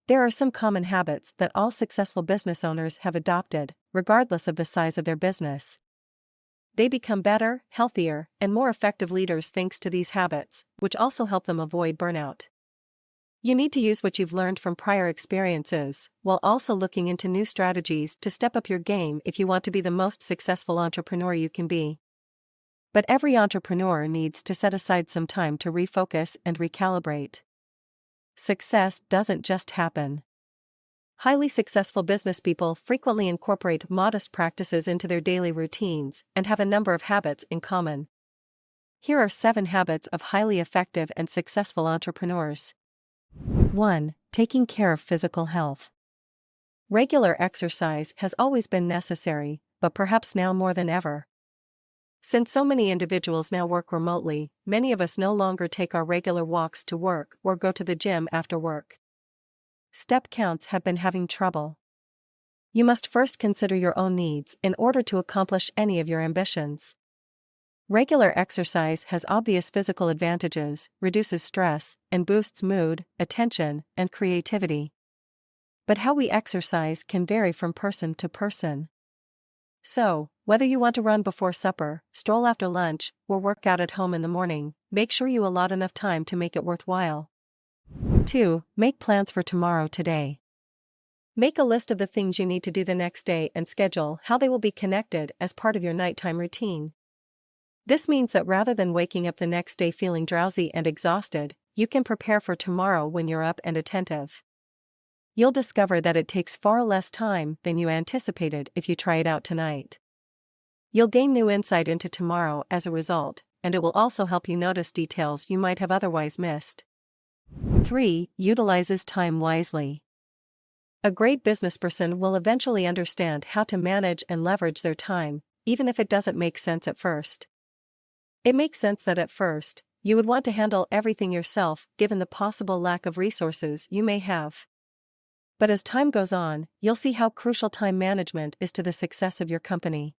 There are some common habits that all successful business owners have adopted, regardless of the size of their business. They become better, healthier, and more effective leaders thanks to these habits, which also help them avoid burnout. You need to use what you've learned from prior experiences, while also looking into new strategies to step up your game if you want to be the most successful entrepreneur you can be. But every entrepreneur needs to set aside some time to refocus and recalibrate. Success doesn't just happen. Highly successful business people frequently incorporate modest practices into their daily routines and have a number of habits in common. Here are 7 habits of highly effective and successful entrepreneurs. 1. Taking care of physical health. Regular exercise has always been necessary, but perhaps now more than ever. Since so many individuals now work remotely, many of us no longer take our regular walks to work or go to the gym after work. Step counts have been having trouble. You must first consider your own needs in order to accomplish any of your ambitions. Regular exercise has obvious physical advantages, reduces stress, and boosts mood, attention, and creativity. But how we exercise can vary from person to person. So, whether you want to run before supper, stroll after lunch, or work out at home in the morning, make sure you allot enough time to make it worthwhile. 2. Make plans for tomorrow today. Make a list of the things you need to do the next day and schedule how they will be connected as part of your nighttime routine. This means that rather than waking up the next day feeling drowsy and exhausted, you can prepare for tomorrow when you're up and attentive. You'll discover that it takes far less time than you anticipated if you try it out tonight. You'll gain new insight into tomorrow as a result, and it will also help you notice details you might have otherwise missed. 3. Utilizes time wisely. A great businessperson will eventually understand how to manage and leverage their time, even if it doesn't make sense at first. It makes sense that at first, you would want to handle everything yourself given the possible lack of resources you may have. But as time goes on, you'll see how crucial time management is to the success of your company.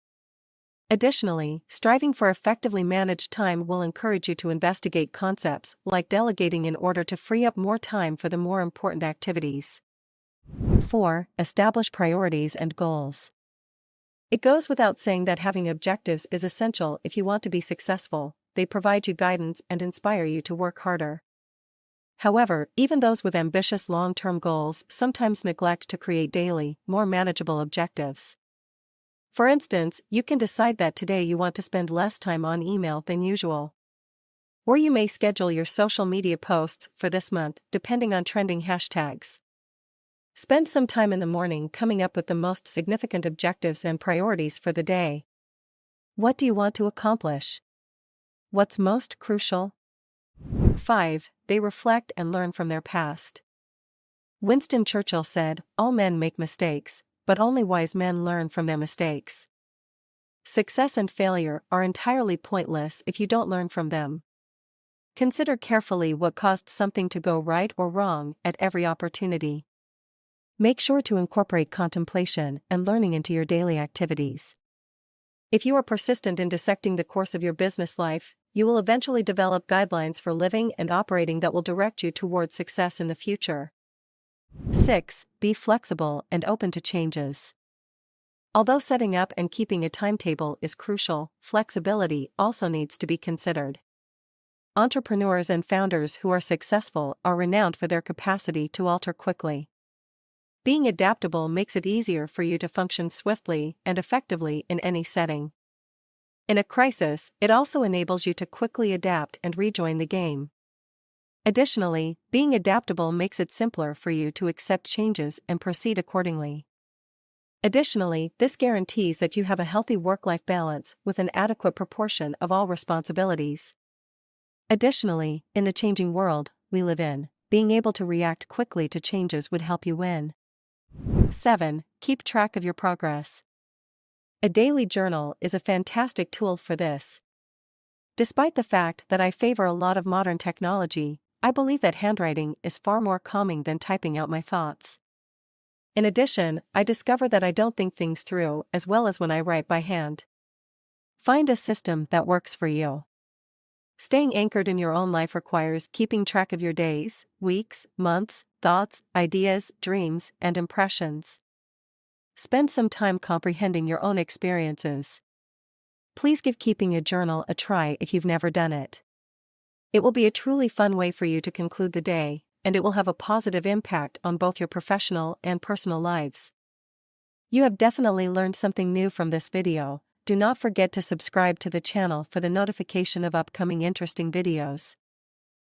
Additionally, striving for effectively managed time will encourage you to investigate concepts like delegating in order to free up more time for the more important activities. 4. Establish priorities and goals. It goes without saying that having objectives is essential if you want to be successful. They provide you guidance and inspire you to work harder. However, even those with ambitious long-term goals sometimes neglect to create daily, more manageable objectives. For instance, you can decide that today you want to spend less time on email than usual. Or you may schedule your social media posts for this month, depending on trending hashtags. Spend some time in the morning coming up with the most significant objectives and priorities for the day. What do you want to accomplish? What's most crucial? 5. They reflect and learn from their past. Winston Churchill said, "All men make mistakes, but only wise men learn from their mistakes." Success and failure are entirely pointless if you don't learn from them. Consider carefully what caused something to go right or wrong at every opportunity. Make sure to incorporate contemplation and learning into your daily activities. If you are persistent in dissecting the course of your business life, you will eventually develop guidelines for living and operating that will direct you towards success in the future. 6. Be flexible and open to changes. Although setting up and keeping a timetable is crucial, flexibility also needs to be considered. Entrepreneurs and founders who are successful are renowned for their capacity to alter quickly. Being adaptable makes it easier for you to function swiftly and effectively in any setting. In a crisis, it also enables you to quickly adapt and rejoin the game. Additionally, being adaptable makes it simpler for you to accept changes and proceed accordingly. Additionally, this guarantees that you have a healthy work-life balance with an adequate proportion of all responsibilities. Additionally, in the changing world we live in, being able to react quickly to changes would help you win. 7. Keep track of your progress. A daily journal is a fantastic tool for this. Despite the fact that I favor a lot of modern technology, I believe that handwriting is far more calming than typing out my thoughts. In addition, I discover that I don't think things through as well as when I write by hand. Find a system that works for you. Staying anchored in your own life requires keeping track of your days, weeks, months, thoughts, ideas, dreams, and impressions. Spend some time comprehending your own experiences. Please give keeping a journal a try if you've never done it. It will be a truly fun way for you to conclude the day, and it will have a positive impact on both your professional and personal lives. You have definitely learned something new from this video. Do not forget to subscribe to the channel for the notification of upcoming interesting videos.